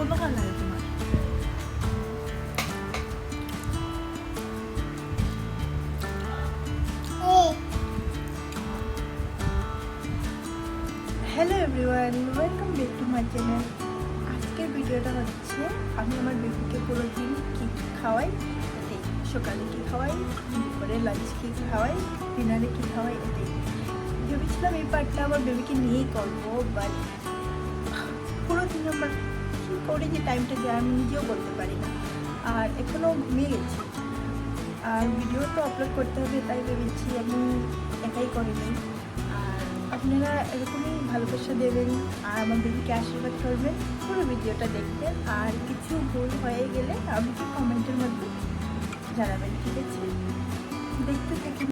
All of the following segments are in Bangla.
কোনো ভালো লাগে তোমার? Hello everyone, welcome back to my channel. আজকের ভিডিওটা হচ্ছে আমি আমার বেবিকে পুরো দিন কী খাওয়াই, এটাই। সকালে কী খাওয়াই, দুপুরে লাঞ্চ কী খাওয়াই, ডিনারে কী খাওয়াই, এটাই। ভেবেছিলাম এই পার্টটা আমার বেবিকে নিয়েই করবো, বাট পুরো দিন আমার কী করে যে টাইমটা যায় আমি নিজেও বলতে পারি না। আর এখনও ঘুমিয়ে গেছি, আর ভিডিও তো আপলোড করতে হবে, তাই ভেবেছি আমি একাই করে নিই। আর আপনারা এরকমই ভালোবাসা দেবেন আর আমার বেবিকে আশীর্বাদ করবেন, পুরো ভিডিওটা দেখবেন। আর কিছু ভুল হয়ে গেলে আমাকে কমেন্টের মধ্যে জানাবেন, ঠিক আছে? দেখতে থাকুন।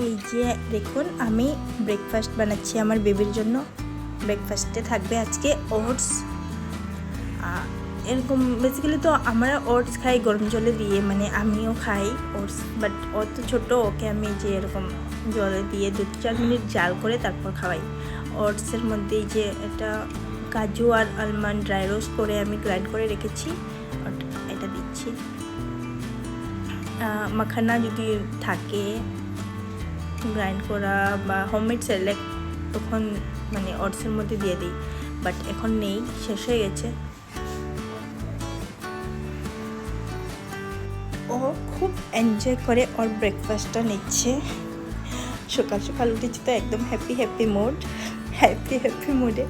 এই যে দেখুন, আমি ব্রেকফাস্ট বানাচ্ছি আমার বেবির জন্য। ব্রেকফাস্টে থাকবে আজকে ওটস। এরকম বেসিক্যালি তো আমরা ওটস খাই গরম জলে দিয়ে, মানে আমিও খাই ওটস, বাট অত ছোটো ওকে আমি যে এরকম জলে দিয়ে 2-4 মিনিট জাল করে তারপর খাওয়াই। ওটসের মধ্যে যে এটা কাজু আর আলমন্ড ড্রাই রোস্ট করে আমি গ্রাইন্ড করে রেখেছি, এটা দিচ্ছি। মাখানা যদি থাকে গ্রাইন্ড করা বা হোমমেড সেরেলাক, তখন মানে ওটসের মধ্যে দিয়ে দিই, বাট এখন নেই, শেষ হয়ে গেছে। ও খুব এনজয় করে ওর ব্রেকফাস্টটা নিচ্ছে। সকাল সকাল উঠেছি তো একদম হ্যাপি মুডে।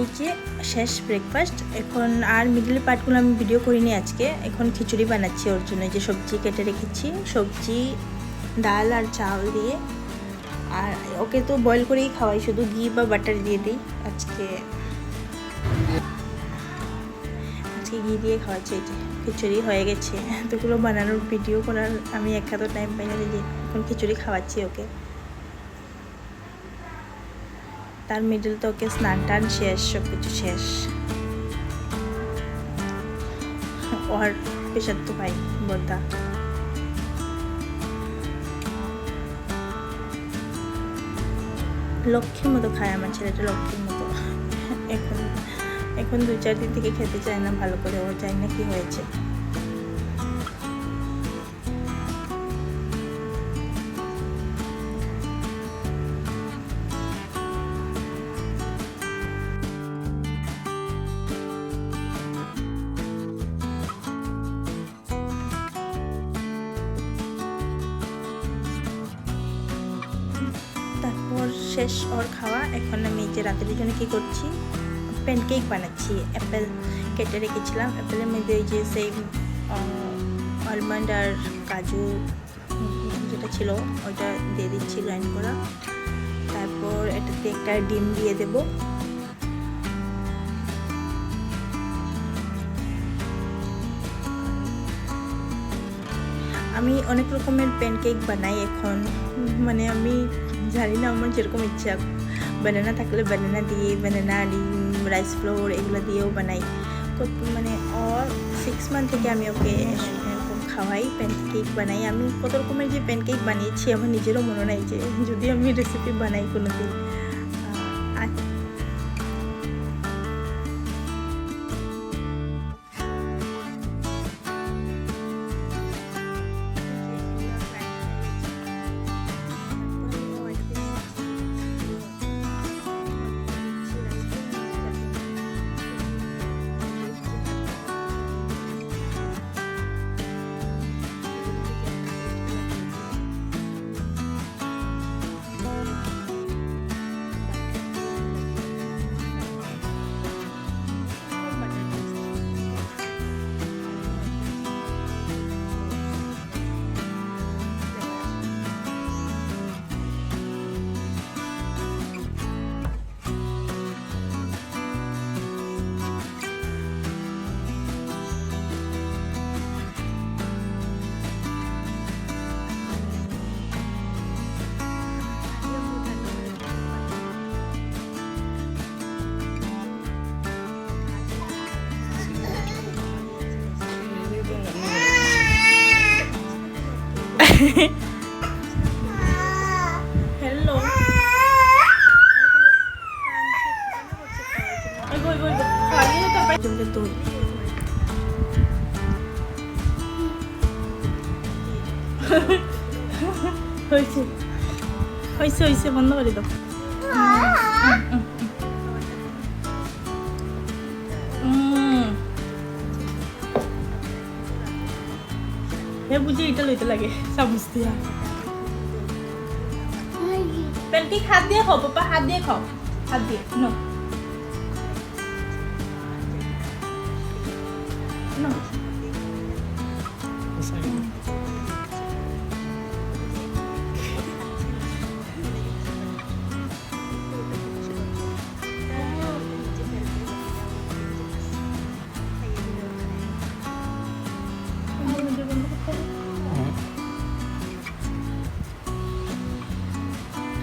এই যে শেষ ব্রেকফাস্ট। এখন আর মিডল পার্টগুলো আমি ভিডিও করিনি আজকে। এখন খিচুড়ি বানাচ্ছি ওর জন্য, যে সবজি কেটে রেখেছি, সবজি, ডাল আর চাল দিয়ে। আর ওকে তো বয়েল করেই খাওয়াই, শুধু ঘি বা বাটার দিয়ে দিই। আজকে ঘি দিয়ে খাওয়াচ্ছি। এই যে খিচুড়ি হয়ে গেছে। এতগুলো বানানোর ভিডিও করার আমি এক হাতে টাইম পাই না, যে এখন খিচুড়ি খাওয়াচ্ছি ওকে। তার মিডল তো ওকে স্নান টান শেষ, সব কিছু শেষ। ওর পেশার তো ভাই বলতা। লক্ষ্মীর মতো খায় আমার ছেলেটা, লক্ষ্মীর মতো। এখন 2-4 দিন থেকে খেতে চায় না ভালো করে, ও চায় না কি হয়েছে। তারপর শেষ ওর খাওয়া। এখন আমি যে রাতের জন্য কী করছি, প্যানকেক বানাচ্ছি। অ্যাপেল কেটে রেখেছিলাম, অ্যাপেলের মধ্যে ওই যে সেই আলমন্ড আর কাজু যেটা ছিল ওইটা দিয়ে দিচ্ছি গ্রাইন্ড করা। তারপর এটাতে একটা ডিম দিয়ে দেব। আমি অনেক রকমের প্যানকেক বানাই এখন, মানে আমি জানি না, আমার যেরকম ইচ্ছা। ব্যানানা থাকলে ব্যানানা দিয়ে, ব্যানানা, ডিম, রাইস ফ্লোর এগুলো দিয়েও বানাই। মানে 6 মান্থ থেকে আমি ওকে এরকম খাওয়াই, প্যানকেক বানাই। আমি কত রকমের যে প্যানকেক বানিয়েছি আমার নিজেরও মনে নাই যে যদি আমি রেসিপি বানাই কোনো দিন। হ্যালো দই হয়েছে হয়েছে হয়েছে বন্ধ করে দাও হে বুঝি এটা লইতে লাগে চামচ দিয়া পেন্টিক হাত দিয়ে খাও পাপা হাত দিয়ে খাও হাত দিয়ে নো নো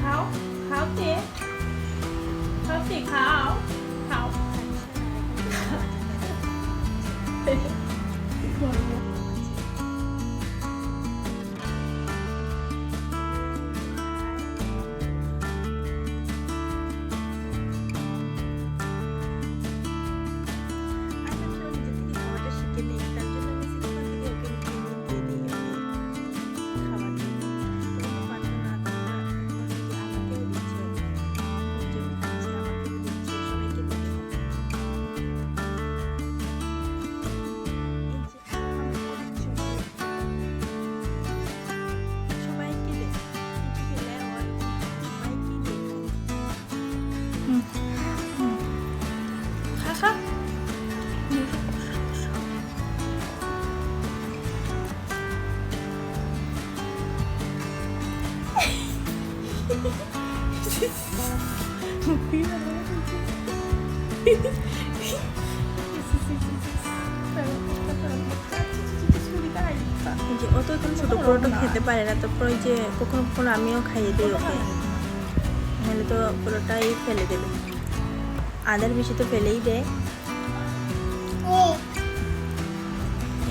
খাও খাওতে খাওতে খাও খাও খা যে ও তো এখন ছোটো পরোটা খেতে পারে না, তারপর ওই যে কখনো কখনো আমিও খাইয়ে দিই ওকে, নাহলে তো পরোটাই ফেলে দেবে, আদার বেশি তো ফেলেই দেয়।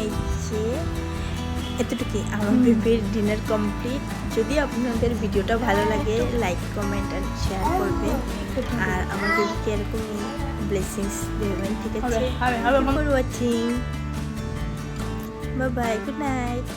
এই যে এতটুকুই আমার বেবির ডিনার কমপ্লিট। যদি আপনাদের ভিডিওটা ভালো লাগে লাইক কমেন্ট অ্যান্ড শেয়ার করবে, আর আমার বেবিকে এরকম ব্লেসিংস দেবেন, ঠিক আছে? For watching, bye bye, good night.